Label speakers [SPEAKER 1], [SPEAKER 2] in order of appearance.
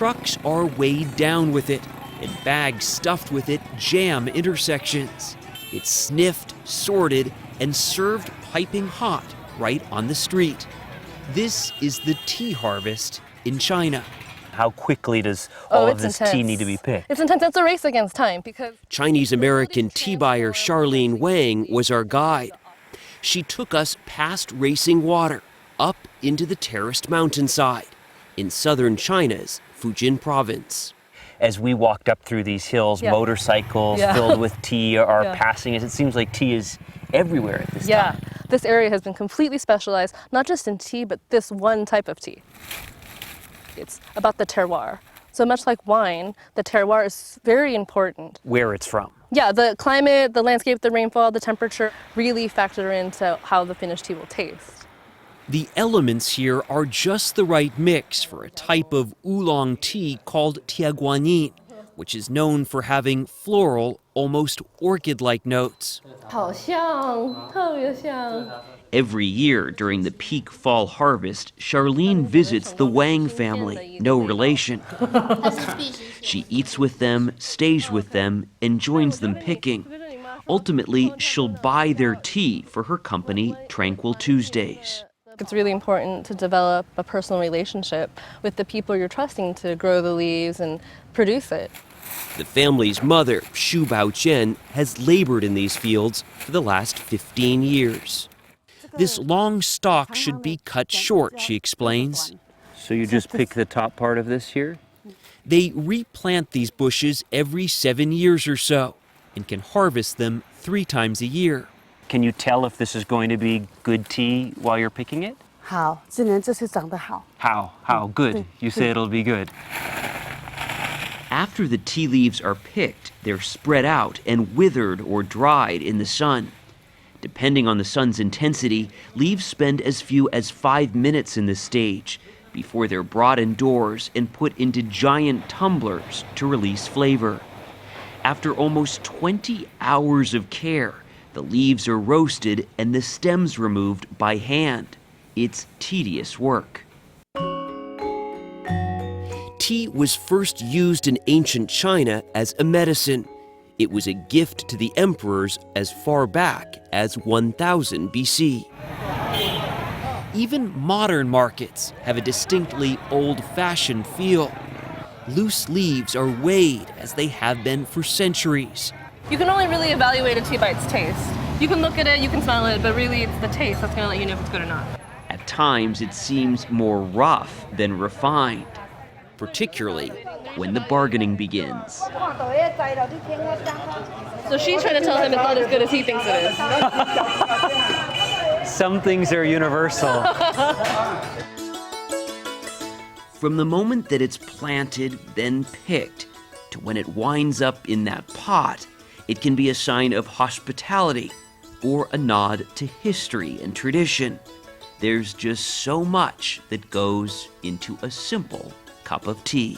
[SPEAKER 1] Trucks are weighed down with it, and bags stuffed with it jam intersections. It's sniffed, sorted, and served piping hot right on the street. This is the tea harvest in China.
[SPEAKER 2] How quickly does all of this tea need to be picked?
[SPEAKER 3] It's intense. It's a race against time because
[SPEAKER 1] Chinese-American tea buyer Charlene Wang was our guide. She took us past racing water, up into the terraced mountainside in southern China's Fujian province.
[SPEAKER 2] As we walked up through these hills, motorcycles filled with tea are passing us. It seems like tea is everywhere at this time.
[SPEAKER 3] This area has been completely specialized, not just in tea, but this one type of tea. It's about the terroir. So much like wine, the terroir is very important.
[SPEAKER 2] Where it's from.
[SPEAKER 3] Yeah, the climate, the landscape, the rainfall, the temperature really factor into how the finished tea will taste.
[SPEAKER 1] The elements here are just the right mix for a type of oolong tea called tiaguanin, which is known for having floral, almost orchid-like notes.
[SPEAKER 3] 好香，特别香。
[SPEAKER 1] Every year during the peak fall harvest, Charlene visits the Wang family, no relation. She eats with them, stays with them, and joins them picking. Ultimately, she'll buy their tea for her company, Tranquil Tuesdays.
[SPEAKER 3] It's really important to develop a personal relationship with the people you're trusting to grow the leaves and produce it.
[SPEAKER 1] The family's mother, Xu Baojian, has labored in these fields for the last 15 years. This long stalk should be cut short, she explains.
[SPEAKER 2] So you just pick the top part of this here?
[SPEAKER 1] They replant these bushes every 7 years or so and can harvest them 3 times a year.
[SPEAKER 2] Can you tell if this is going to be good tea while you're picking it?
[SPEAKER 4] 好，今年这是长得好。
[SPEAKER 2] How good? You say it'll be good.
[SPEAKER 1] After the tea leaves are picked, they're spread out and withered or dried in the sun. Depending on the sun's intensity, leaves spend as few as 5 minutes in this stage before they're brought indoors and put into giant tumblers to release flavor. After almost 20 hours of care, the leaves are roasted and the stems removed by hand. It's tedious work. Tea was first used in ancient China as a medicine. It was a gift to the emperors as far back as 1000 BC. Even modern markets have a distinctly old-fashioned feel. Loose leaves are weighed as they have been for centuries.
[SPEAKER 3] You can only really evaluate a tea by its taste. You can look at it, you can smell it, but really it's the taste that's going to let you know if it's good or not.
[SPEAKER 1] At times, it seems more rough than refined, particularly when the bargaining begins.
[SPEAKER 3] So she's trying to tell him it's not as good as he thinks it is.
[SPEAKER 2] Some things are universal.
[SPEAKER 1] From the moment that it's planted, then picked, to when it winds up in that pot, it can be a sign of hospitality or a nod to history and tradition. There's just so much that goes into a simple cup of tea.